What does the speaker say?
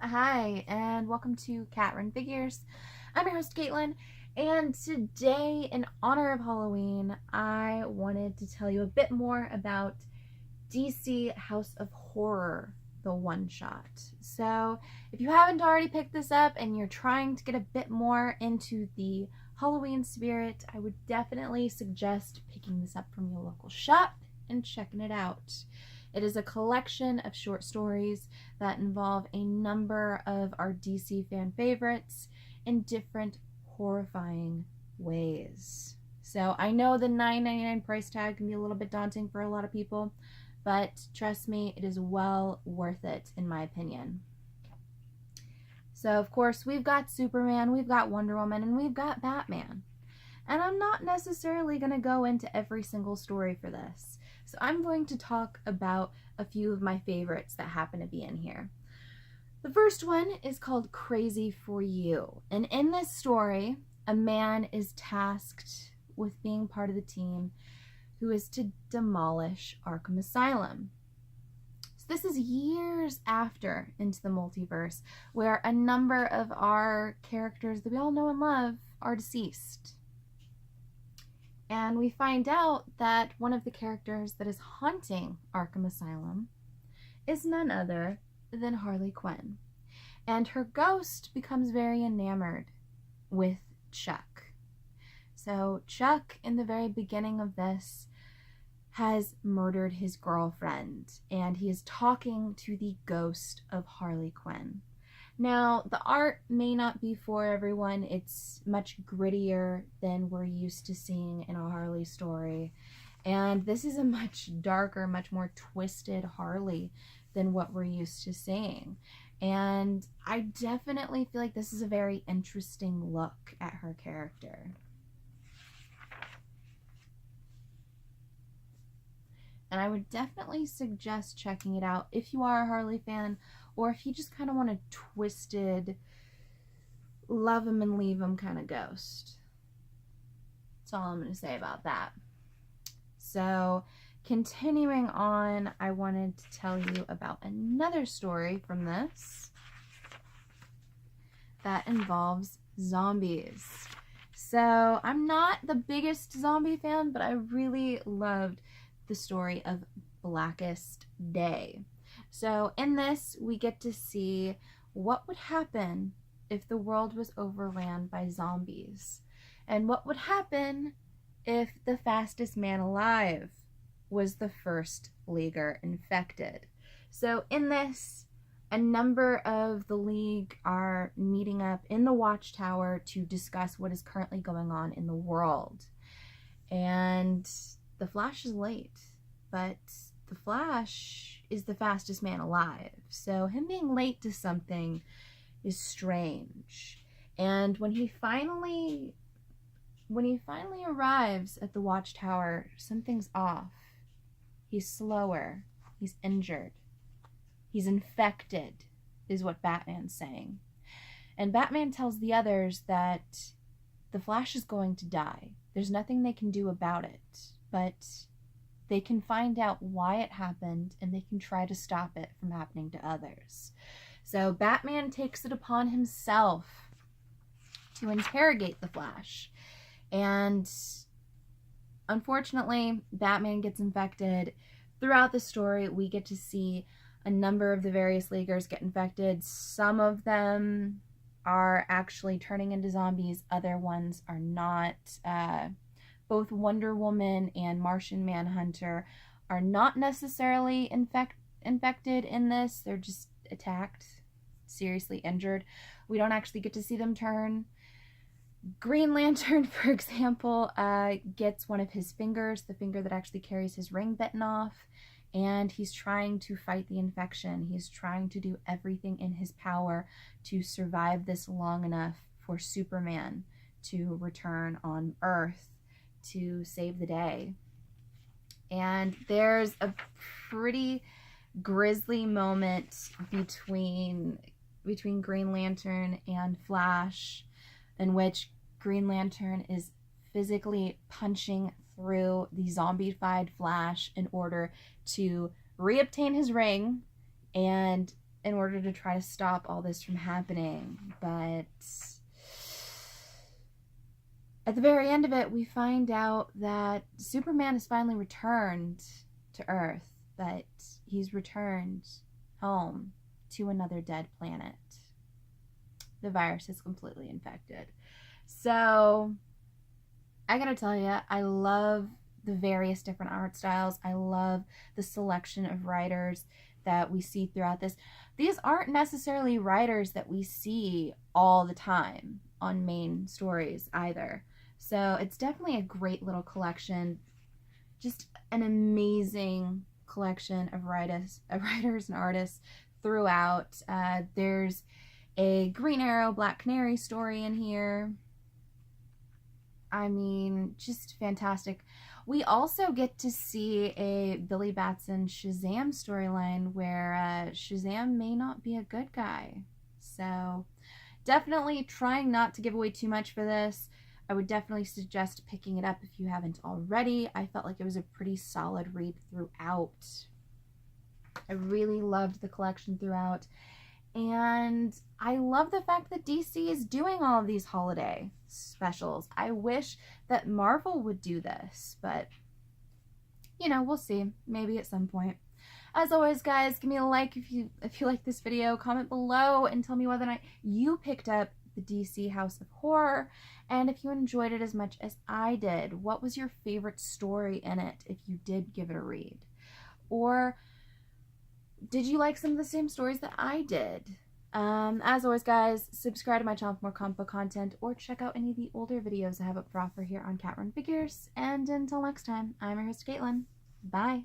Hi, and welcome to Cat Run Figures. I'm your host, Caitlin, and today, in honor of Halloween, I wanted to tell you a bit more about DC House of Horror, the one-shot. So, if you haven't already picked this up and you're trying to get a bit more into the Halloween spirit, I would definitely suggest picking this up from your local shop and checking it out. It is a collection of short stories that involve a number of our DC fan favorites in different horrifying ways. So I know the $9.99 price tag can be a little bit daunting for a lot of people, but trust me, it is well worth it in my opinion. So of course we've got Superman, we've got Wonder Woman, and we've got Batman. And I'm not necessarily going to go into every single story for this. So I'm going to talk about a few of my favorites that happen to be in here. The first one is called Crazy for You. And in this story, a man is tasked with being part of the team who is to demolish Arkham Asylum. So this is years after Into the Multiverse, where a number of our characters that we all know and love are deceased. And we find out that one of the characters that is haunting Arkham Asylum is none other than Harley Quinn. And her ghost becomes very enamored with Chuck. So Chuck, in the very beginning of this, has murdered his girlfriend, and he is talking to the ghost of Harley Quinn. Now, the art may not be for everyone. It's much grittier than we're used to seeing in a Harley story. And this is a much darker, much more twisted Harley than what we're used to seeing. And I definitely feel like this is a very interesting look at her character. And I would definitely suggest checking it out if you are a Harley fan, or if you just kind of want a twisted, love him and leave him kind of ghost. That's all I'm going to say about that. So, continuing on, I wanted to tell you about another story from this that involves zombies. So, I'm not the biggest zombie fan, but I really loved the story of Blackest Day. So in this, we get to see what would happen if the world was overran by zombies, and what would happen if the fastest man alive was the first Leaguer infected. So in this, a number of the League are meeting up in the Watchtower to discuss what is currently going on in the world. And the Flash is late, but the Flash is the fastest man alive. So him being late to something is strange. And when he finally arrives at the Watchtower, something's off. He's slower. He's injured. He's infected, is what Batman's saying. And Batman tells the others that the Flash is going to die. There's nothing they can do about it, but they can find out why it happened, and they can try to stop it from happening to others. So Batman takes it upon himself to interrogate the Flash. And unfortunately, Batman gets infected. Throughout the story, we get to see a number of the various Leaguers get infected. Some of them are actually turning into zombies. Other ones are not. Both Wonder Woman and Martian Manhunter are not necessarily infected in this. They're just attacked, seriously injured. We don't actually get to see them turn. Green Lantern, for example, gets one of his fingers, the finger that actually carries his ring, bitten off, and he's trying to fight the infection. He's trying to do everything in his power to survive this long enough for Superman to return on Earth to save the day. And there's a pretty grisly moment between Green Lantern and Flash, in which Green Lantern is physically punching through the zombified Flash in order to reobtain his ring and in order to try to stop all this from happening. But at the very end of it, we find out that Superman has finally returned to Earth, but he's returned home to another dead planet. The virus is completely infected. So I gotta tell you, I love the various different art styles. I love the selection of writers that we see throughout this. These aren't necessarily writers that we see all the time on main stories either. So it's definitely a great little collection. Just an amazing collection of writers and artists throughout. There's a Green Arrow, Black Canary story in here. I mean, just fantastic. We also get to see a Billy Batson Shazam storyline where Shazam may not be a good guy. So definitely trying not to give away too much for this. I would definitely suggest picking it up if you haven't already. I felt like it was a pretty solid read throughout. I really loved the collection throughout. And I love the fact that DC is doing all of these holiday specials. I wish that Marvel would do this, but you know, we'll see. Maybe at some point. As always, guys, give me a like if you like this video. Comment below and tell me whether or not you picked up the DC House of Horror, and if you enjoyed it as much as I did. What was your favorite story in it if you did give it a read? Or did you like some of the same stories that I did? As always, guys, subscribe to my channel for more comic book content, or check out any of the older videos I have up for offer here on Cat Run Figures. And until next time, I'm your host, Caitlin. Bye.